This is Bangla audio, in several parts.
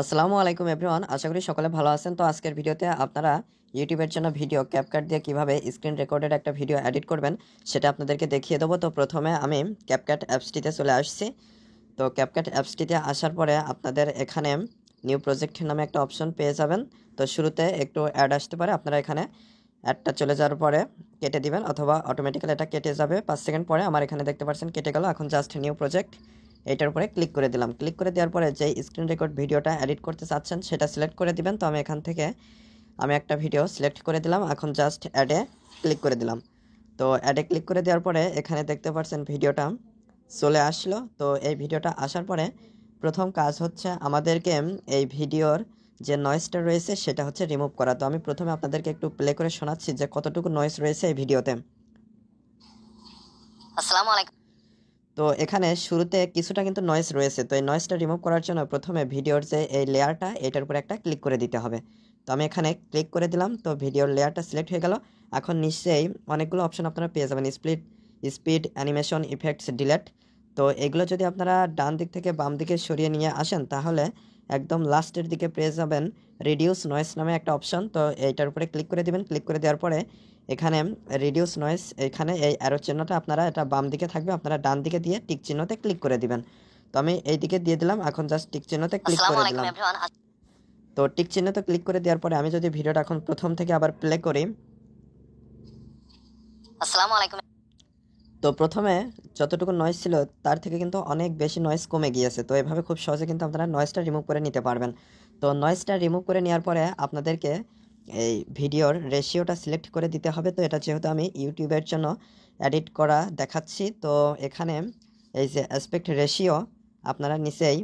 আসসালামু আলাইকুম এভরিওয়ান, আশা করি সকলে ভালো আছেন। তো আজকের ভিডিওতে আপনারা ইউটিউবের জন্য ভিডিও ক্যাপকাট দিয়ে কিভাবে স্ক্রিন রেকর্ডের একটা ভিডিও এডিট করবেন সেটা আপনাদেরকে দেখিয়ে দেবো। তো প্রথমে আমি ক্যাপকাট অ্যাপসটিতে চলে আসছি। তো ক্যাপকাট অ্যাপসটিতে আসার পরে আপনাদের এখানে নিউ প্রজেক্ট নামে একটা অপশন পেয়ে যাবেন। তো শুরুতে একটু অ্যাড আসতে পারে, আপনারা এখানে অ্যাডটা চলে যাওয়ার পরে কেটে দিবেন, অথবা অটোমেটিক্যালি এটা কেটে যাবে 5 সেকেন্ড পরে। আমার এখানে দেখতে পাচ্ছেন কেটে গেল। এখন জাস্ট নিউ প্রজেক্ট এইটার উপরে ক্লিক করে দিলাম। ক্লিক করে দেওয়ার পরে যে স্ক্রিন রেকর্ড ভিডিওটা এডিট করতে চাচ্ছেন সেটা সিলেক্ট করে দিবেন। তো আমি এখান থেকে একটা ভিডিও সিলেক্ট করে দিলাম। এখন জাস্ট অ্যাডে ক্লিক করে দিলাম। তো অ্যাডে ক্লিক করে দেওয়ার পরে এখানে দেখতে পাচ্ছেন ভিডিওটা চলে আসলো। তো এই ভিডিওটা আসার পরে প্রথম কাজ হচ্ছে আমাদেরকে এই ভিডিওর যে নয়েজটা রয়েছে সেটা হচ্ছে রিমুভ করা। তো আমি প্রথমে আপনাদেরকে একটু প্লে করে শোনাচ্ছি যে কতটুকু নয়েজ রয়েছে এই ভিডিওতে। আসসালামু আলাইকুম। তো এখানে শুরুতে কিছুটা কিন্তু নয়েজ রয়েছে। তো এই নয়েজটা রিমুভ করার জন্য প্রথমে ভিডিওর যে এই লেয়ারটা এটার উপরে একটা ক্লিক করে দিতে হবে। তো আমি এখানে ক্লিক করে দিলাম। তো ভিডিওর লেয়ারটা সিলেক্ট হয়ে গেল। এখন নিশ্চয়ই অনেকগুলো অপশন আপনারা পেয়ে যাবেন, স্পিড, অ্যানিমেশন, ইফেক্টস, ডিলেট। তো এগুলো যদি আপনারা ডান দিক থেকে বাম দিকে সরিয়ে নিয়ে আসেন তাহলে একদম লাস্টের দিকে পেয়ে যাবেন রিডিউস নয়েজ নামে একটা অপশন। তো এইটার উপরে ক্লিক করে দিবেন। ক্লিক করে দেওয়ার পরে এখানে রিডিউস নয়েজ, এখানে এই অ্যারো চিহ্নটা আপনারা এটা বাম দিকে থাকবে, আপনারা ডান দিকে দিয়ে টিক চিহ্নতে ক্লিক করে দিবেন। তো আমি এই দিকে দিয়ে দিলাম। এখন জাস্ট টিক চিহ্নতে ক্লিক করে দিলাম। তো টিক চিহ্নতে ক্লিক করে দেওয়ার পরে আমি যদি ভিডিওটা এখন প্রথম থেকে আবার প্লে করি। আসসালামু আলাইকুম। তো প্রথমে যতটুকু নয়েজ ছিল তার থেকে কিন্তু অনেক বেশি নয়েজ কমে গিয়েছে। তো এভাবে খুব সহজে কিন্তু আপনারা নয়েজটা রিমুভ করে নিতে পারবেন। তো নয়েজটা রিমুভ করে নেওয়ার পরে আপনাদেরকে এই ভিডিওর রেশিওটা সিলেক্ট করে দিতে হবে। তো এটা যেহেতু আমি ইউটিউবের জন্য এডিট করা দেখাচ্ছি, তো এখানে এই যে অ্যাসপেক্ট রেশিও আপনারা নিচেই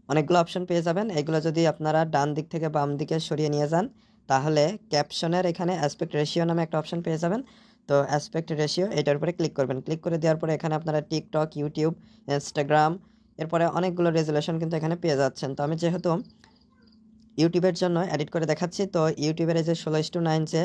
অনেকগুলো অপশন পেয়ে যাবেন। এগুলো যদি আপনারা ডান দিক থেকে বাম দিকে সরিয়ে নিয়ে যান তাহলে ক্যাপশনের এখানে অ্যাসপেক্ট রেশিও নামে একটা অপশন পেয়ে যাবেন। তো অ্যাসপেক্ট রেশিও এটার উপরে ক্লিক করবেন। ক্লিক করে দেওয়ার পরে এখানে আপনারা টিকটক, ইউটিউব, ইনস্টাগ্রাম, এরপরে অনেকগুলো রেজুলেশন কিন্তু এখানে পেয়ে যাচ্ছেন। তো আমি যেহেতু ইউটিউবের জন্য এডিট করে দেখাচ্ছি, তো ইউটিউবের যে 16:9 যে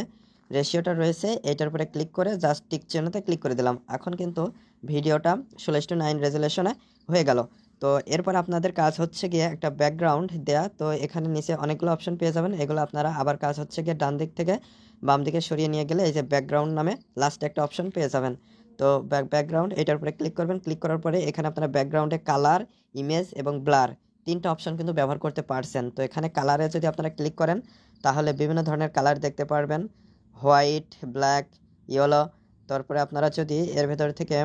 রেশিওটা রয়েছে এইটার উপরে ক্লিক করে জাস্ট টিক চিহ্নতে ক্লিক করে দিলাম। এখন কিন্তু ভিডিওটা 16:9 রেজুলেশনে হয়ে গেল। তো এরপর আপনাদের কাজ হচ্ছে গিয়ে একটা ব্যাকগ্রাউন্ড দেয়া। তো এখানে নিচে অনেকগুলো অপশন পেয়ে যাবেন। এগুলো আপনারা আবার কাজ হচ্ছে গিয়ে ডান দিক থেকে বাম দিকে সরিয়ে নিয়ে গেলে এই যে ব্যাকগ্রাউন্ড নামে লাস্টে একটা অপশন পেয়ে যাবেন। তো ব্যাকগ্রাউন্ড এটার উপরে ক্লিক করবেন। ক্লিক করার পরে এখানে আপনারা ব্যাকগ্রাউন্ডে কালার, ইমেজ এবং ব্লার তিনটা অপশন কিন্তু ব্যবহার করতে পারছেন। তো এখানে কালারে যদি আপনারা ক্লিক করেন তাহলে বিভিন্ন ধরনের কালার দেখতে পারবেন, হোয়াইট, ব্ল্যাক, ইয়েলো। তারপরে আপনারা যদি এর ভেতর থেকে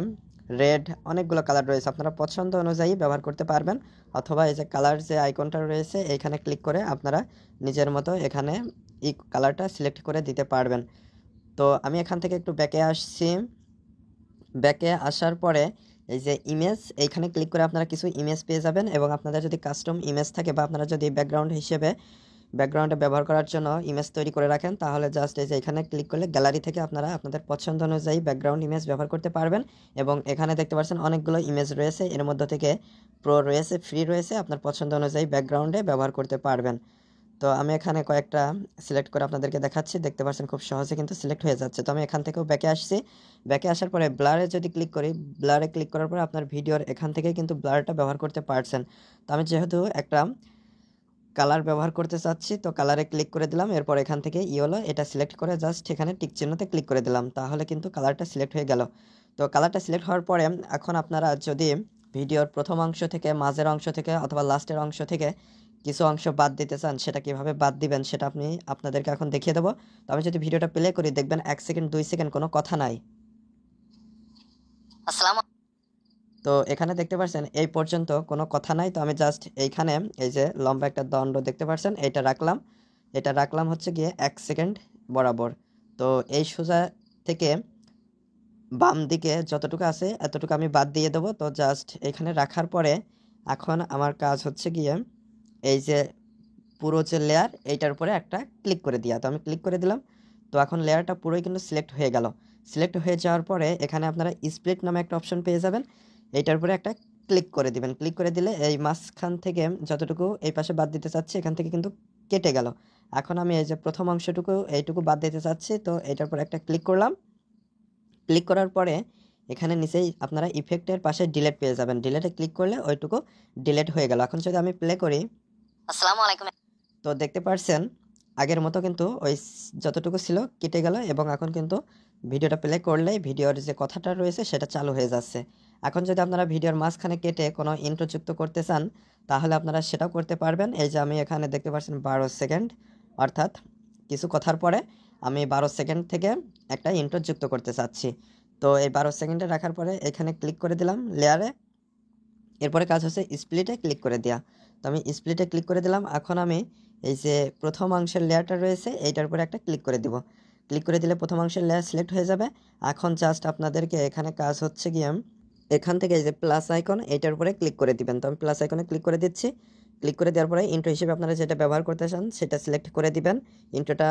রেড, অনেকগুলো কালার রয়েছে, আপনারা পছন্দ অনুযায়ী ব্যবহার করতে পারবেন। অথবা এই যে কালার যে আইকনটা রয়েছে এইখানে ক্লিক করে আপনারা নিজের মতো এখানে এই কালারটা সিলেক্ট করে দিতে পারবেন। তো আমি এখান থেকে একটু ব্যাকে আসছি। ব্যাকে আসার পরে এই যে ইমেজ, এইখানে ক্লিক করে আপনারা কিছু ইমেজ পেয়ে যাবেন। এবং আপনাদের যদি কাস্টম ইমেজ থাকে বা আপনারা যদি ব্যাকগ্রাউন্ড হিসেবে ব্যাকগ্রাউন্ডে ব্যবহার করার জন্য ইমেজ তৈরি করে রাখেন তাহলে জাস্ট এই যে এখানে ক্লিক করলে গ্যালারি থেকে আপনারা আপনাদের পছন্দ অনুযায়ী ব্যাকগ্রাউন্ড ইমেজ ব্যবহার করতে পারবেন। এবং এখানে দেখতে পাচ্ছেন অনেকগুলো ইমেজ রয়েছে, এর মধ্যে থেকে প্রো রয়েছে, ফ্রি রয়েছে, আপনার পছন্দ অনুযায়ী ব্যাকগ্রাউন্ডে ব্যবহার করতে পারবেন। তো আমি এখানে কয়েকটা সিলেক্ট করে আপনাদেরকে দেখাচ্ছি, দেখতে পাচ্ছেন খুব সহজে কিন্তু সিলেক্ট হয়ে যাচ্ছে। তো আমি এখান থেকেও ব্যাকে আসছি। ব্যাকে আসার পরে ব্লারে যদি ক্লিক করি, ব্লারে ক্লিক করার পরে আপনার ভিডিওর এখান থেকেই কিন্তু ব্লারটা ব্যবহার করতে পারছেন। তো আমি যেহেতু একটা কালার ব্যবহার করতে চাচ্ছি তো কালারে ক্লিক করে দিলাম। এরপর এখান থেকে ইয়েলো এটা সিলেক্ট করে জাস্ট এখানে টিক চিহ্নতে ক্লিক করে দিলাম, তাহলে কিন্তু কালারটা সিলেক্ট হয়ে গেল। তো কালারটা সিলেক্ট হওয়ার পরে এখন আপনারা যদি ভিডিওর প্রথম অংশ থেকে, মাঝের অংশ থেকে অথবা লাস্টের অংশ থেকে কিছু অংশ বাদ দিতে চান সেটা কিভাবে বাদ দিবেন সেটা আপনাদেরকে এখন দেখিয়ে দেবো। তো আমি যদি ভিডিওটা প্লে করি দেখবেন 1 সেকেন্ড 2 সেকেন্ড কোনো কথা নাই। আসসালামু। তো এখানে দেখতে পাচ্ছেন এই পর্যন্ত কোনো কথা নাই। তো আমি জাস্ট এইখানে এই যে লম্বা একটা দণ্ড দেখতে পাচ্ছেন এটা রাখলাম হচ্ছে গিয়ে 1 সেকেন্ড বরাবর। তো এই সোজা থেকে বাম দিকে যতটুকু আছে এতটুকু আমি বাদ দিয়ে দেবো। তো জাস্ট এখানে রাখার পরে এখন আমার কাজ হচ্ছে গিয়ে এই যে পুরো যে লেয়ার এইটার উপরে একটা ক্লিক করে দেওয়া। তো আমি ক্লিক করে দিলাম। তো এখন লেয়ারটা পুরোই কিন্তু সিলেক্ট হয়ে গেল। সিলেক্ট হয়ে যাওয়ার পরে এখানে আপনারা স্প্লিট নামে একটা অপশন পেয়ে যাবেন, এইটার উপরে একটা ক্লিক করে দিবেন। ক্লিক করে দিলে এই মাঝখান থেকে যতটুকু এই পাশে বাদ দিতে চাচ্ছি এখান থেকে কিন্তু কেটে গেল। এখন আমি এই যে প্রথম অংশটুকু এইটুকু বাদ দিতে চাচ্ছি, তো এইটার উপর একটা ক্লিক করলাম। ক্লিক করার পরে এখানে নিচেই আপনারা ইফেক্টের পাশে ডিলেট পেয়ে যাবেন। ডিলেটে ক্লিক করলে ওইটুকু ডিলেট হয়ে গেল। এখন যদি আমি প্লে করি আসসালামু আলাইকুম। তো দেখতে পারছেন আগের মতো কিন্তু ওই যতটুকু ছিল কেটে গেল এবং এখন কিন্তু ভিডিওটা প্লে করলেই ভিডিওর যে কথাটা রয়েছে সেটা চালু হয়ে যাচ্ছে। এখন যদি আপনারা ভিডিওর মাঝখানে কেটে কোনো ইন্ট্রো যুক্ত করতে চান তাহলে আপনারা সেটাও করতে পারবেন। এই যে আমি এখানে দেখতে পাচ্ছেন 12 সেকেন্ড, অর্থাৎ কিছু কথার পরে আমি 12 সেকেন্ড থেকে একটা ইন্ট্রো যুক্ত করতে চাচ্ছি। তো এই 12 সেকেন্ডে রাখার পরে এখানে ক্লিক করে দিলাম লেয়ারে। এরপরে কাজ হচ্ছে স্প্লিটে ক্লিক করে দেওয়া। তো আমি স্প্লিটে ক্লিক করে দিলাম। এখন আমি এই যে প্রথম অংশের লেয়ারটা রয়েছে এইটার উপরে একটা ক্লিক করে দিব। ক্লিক করে দিলে প্রথম অংশের লেয়ার সিলেক্ট হয়ে যাবে। এখন জাস্ট আপনাদেরকে এখানে কাজ হচ্ছে গিয়ে এখান থেকে এই যে প্লাস আইকন এইটার উপরে ক্লিক করে দিবেন। তো আমি প্লাস আইকনে ক্লিক করে দিচ্ছি। ক্লিক করে দেওয়ার পরে ইন্ট্রো হিসেবে আপনারা যেটা ব্যবহার করতে চান সেটা সিলেক্ট করে দিবেন। ইন্ট্রোটা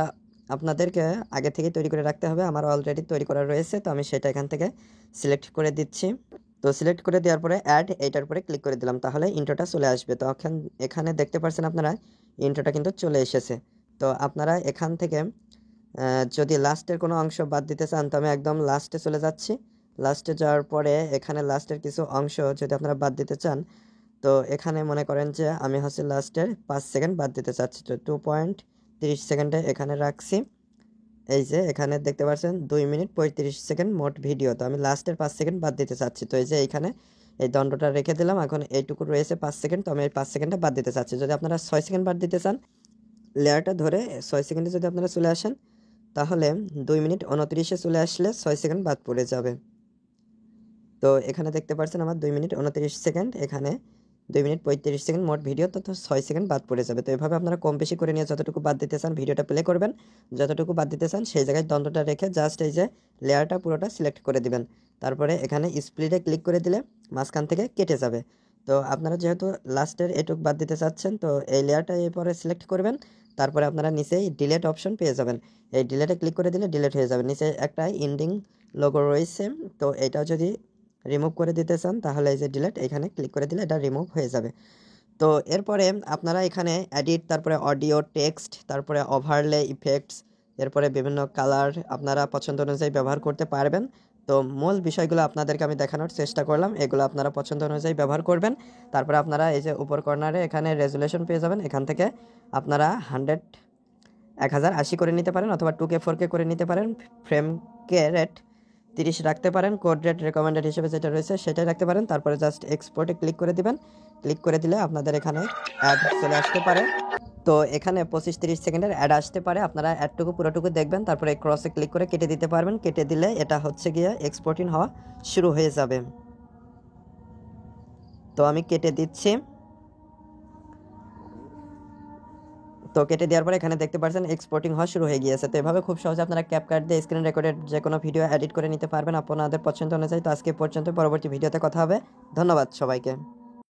আপনাদেরকে আগে থেকে তৈরি করে রাখতে হবে, আমার অলরেডি তৈরি করা রয়েছে, তো আমি সেটা এখান থেকে সিলেক্ট করে দিচ্ছি। তো সিলেক্ট করে দেওয়ার পরে অ্যাড এইটার উপরে ক্লিক করে দিলাম, তাহলে ইন্ট্রোটা চলে আসবে। তো এখানে দেখতে পাচ্ছেন আপনারা ইন্ট্রোটা কিন্তু চলে এসেছে। তো আপনারা এখান থেকে যদি লাস্টের কোনো অংশ বাদ দিতে চান তো আমি একদম লাস্টে চলে যাচ্ছি। লাস্টে যাওয়ার পরে এখানে লাস্টের কিছু অংশ যদি আপনারা বাদ দিতে চান তো এখানে মনে করেন যে আমি হচ্ছে লাস্টের 5 সেকেন্ড বাদ দিতে চাচ্ছি। তো 2.30 সেকেন্ডে এখানে রাখছি। এই যে এখানে দেখতে পাচ্ছেন 2 মিনিট 35 সেকেন্ড মোট ভিডিও। তো আমি লাস্টের 5 সেকেন্ড বাদ দিতে চাচ্ছি। তো এই যে এইখানে এই দণ্ডটা রেখে দিলাম। এখন এইটুকু রয়েছে 5 সেকেন্ড, তো আমি এই 5 সেকেন্ডটা বাদ দিতে চাচ্ছি। যদি আপনারা 6 সেকেন্ড বাদ দিতে চান লেয়ারটা ধরে 6 সেকেন্ডে যদি আপনারা চলে আসেন তাহলে 2 মিনিট 29-এ চলে আসলে 6 সেকেন্ড বাদ পড়ে যাবে। তো এখানে দেখতে পাচ্ছেন আমার 2 মিনিট 29 সেকেন্ড, এখানে 2 মিনিট 35 সেকেন্ড মোট ভিডিও, তো 6 সেকেন্ড বাদ পড়ে যাবে। তো এভাবে আপনারা কম বেশি করে নিয়ে যতটুকু বাদ দিতে চান ভিডিওটা প্লে করবেন, যতটুকু বাদ দিতে চান সেই জায়গায় দ্বন্দ্বটা রেখে জাস্ট এই যে লেয়ারটা পুরোটা সিলেক্ট করে দিবেন। তারপরে এখানে স্প্লিটে ক্লিক করে দিলে মাঝখান থেকে কেটে যাবে। তো আপনারা যেহেতু লাস্টের এটুক বাদ দিতে চাচ্ছেন তো এই লেয়ারটা এরপরে সিলেক্ট করবেন। তারপরে আপনারা নিচেই ডিলেট অপশন পেয়ে যাবেন। এই ডিলেটে ক্লিক করে দিলে ডিলেট হয়ে যাবে। নিচে একটা এন্ডিং লোগো রয়েছে, তো এটাও যদি রিমুভ করে দিতে চান তাহলে এই যে ডিলেট এখানে ক্লিক করে দিলে এটা রিমুভ হয়ে যাবে। তো এরপরে আপনারা এখানে এডিট, তারপরে অডিও, টেক্সট, তারপরে ওভারলে, ইফেক্টস, এরপরে বিভিন্ন কালার আপনারা পছন্দ অনুযায়ী ব্যবহার করতে পারবেন। তো মূল বিষয়গুলো আপনাদেরকে আমি দেখানোর চেষ্টা করলাম, এগুলো আপনারা পছন্দ অনুযায়ী ব্যবহার করবেন। তারপরে আপনারা এই যে উপর কর্নারে এখানে রেজুলেশন পেয়ে যাবেন, এখান থেকে আপনারা 1080 করে নিতে পারেন অথবা 2K 4K করে নিতে পারেন। ফ্রেমকে রেট 30 রাখতে পারেন, কোড রেট রেকমেন্ডেড হিসেবে যেটা রয়েছে সেটাই রাখতে পারেন। তারপরে জাস্ট এক্সপোর্টে ক্লিক করে দিবেন। ক্লিক করে দিলে আপনাদের এখানে অ্যাড চলে আসতে পারে। তো এখানে 25-30 সেকেন্ডের অ্যাড আসতে পারে, আপনারা অ্যাডটুকু পুরোটুকু দেখবেন, তারপরে ক্রসে ক্লিক করে কেটে দিতে পারবেন। কেটে দিলে এটা হচ্ছে গিয়ে এক্সপোর্টিং হওয়া শুরু হয়ে যাবে। তো আমি কেটে দিচ্ছি। তো কেটে দেওয়ার পরে এখানে দেখতে পাচ্ছেন এক্সপোর্টিং হওয়া শুরু হয়ে গিয়েছে। তো এভাবে খুব সহজে আপনারা ক্যাপকাট দিয়ে স্ক্রিন রেকর্ডের যে কোনো ভিডিও এডিট করে নিতে পারবেন আপনাদের পছন্দ অনুযায়ী। তো আজকে পর্যন্ত, পরবর্তী ভিডিওতে কথা হবে। ধন্যবাদ সবাইকে।